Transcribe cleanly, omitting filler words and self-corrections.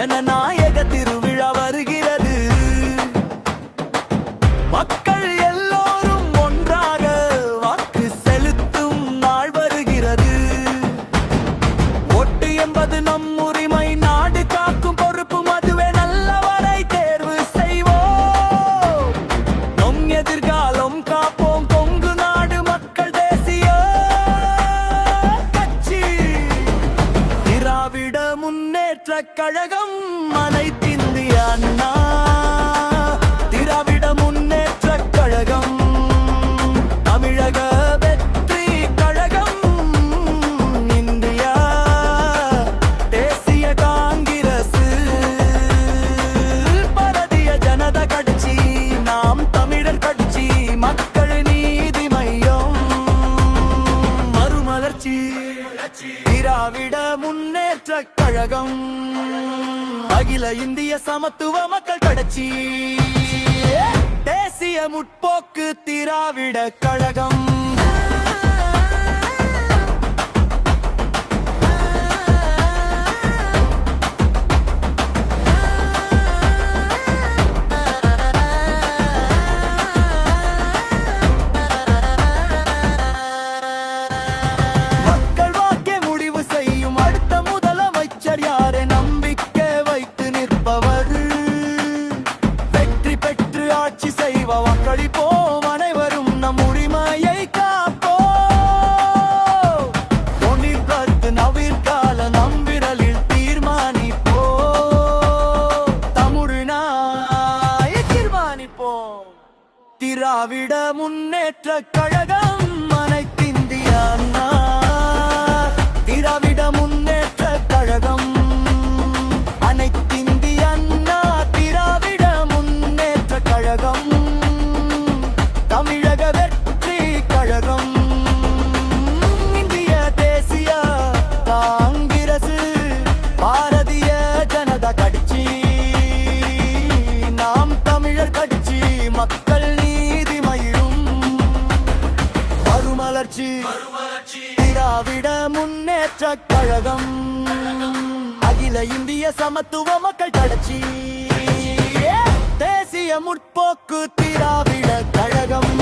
ஜனநாயக திருவிழா வருகிறது. மக்கள் எல்லோரும் ஒன்றாக வாக்கு செலுத்தும் நாள் வருகிறது. ஓட்டு என்பது நம் உரிமை, நாடு காக்கும் பொறுப்பு அதுவே. நல்லவரை தேர்வு செய்வோம், நம் எதிர்காலம் காப்போம். கொங்கு நாடு மக்கள் தேசிய கட்சி, திராவிட முன்னேற்ற கழகம், அனைத்திந்திய அண்ணா திராவிட முன்னேற்ற கழகம், தமிழக வெற்றி கழகம், இந்தியா தேசிய காங்கிரஸ், பாரதிய ஜனதா கட்சி, நாம் தமிழர் கட்சி, மக்கள் நீதி மையம், மறுமலர்ச்சி திராவிட முன்னேற்ற கழகம், அகில இந்திய சமத்துவ மக்கள் கட்சி, தேசிய முற்போக்கு திராவிட கழகம். மக்கள் வாக்கே முடிவு செய்யும் அடுத்த முதலமைச்சர் யாரே? நம்பிக்கை வைத்து நிற்பவர், வெற்றி பெற்று ஆட்சி செய்வ வாக்களிப்போம். அனைவரும் நம் உரிமையை காப்போம். பொன்னிற்பத்து நவிர்கால நம் விரலில் தீர்மானிப்போம். தமிழ்நாய தீர்மானிப்போம். திராவிட முன்னேற்ற கழகம், அனைத்திந்திய அண்ணா திராவிட முன்னேற்ற கழகம், அனைத்திந்திய அண்ணா திராவிட முன்னேற்ற கழகம், தமிழக வெற்றி கழகம், இந்திய தேசிய காங்கிரஸ், பாரதிய ஜனதா கட்சி, நாம் தமிழர் கட்சி, மக்கள் நீதி மையம், மறுமலர்ச்சி திராவிட முன்னேற்ற கழகம், அகில இந்திய சமத்துவ மக்கள் கட்சி, தேசிய முற்போக்கு திராவிட கழகம்.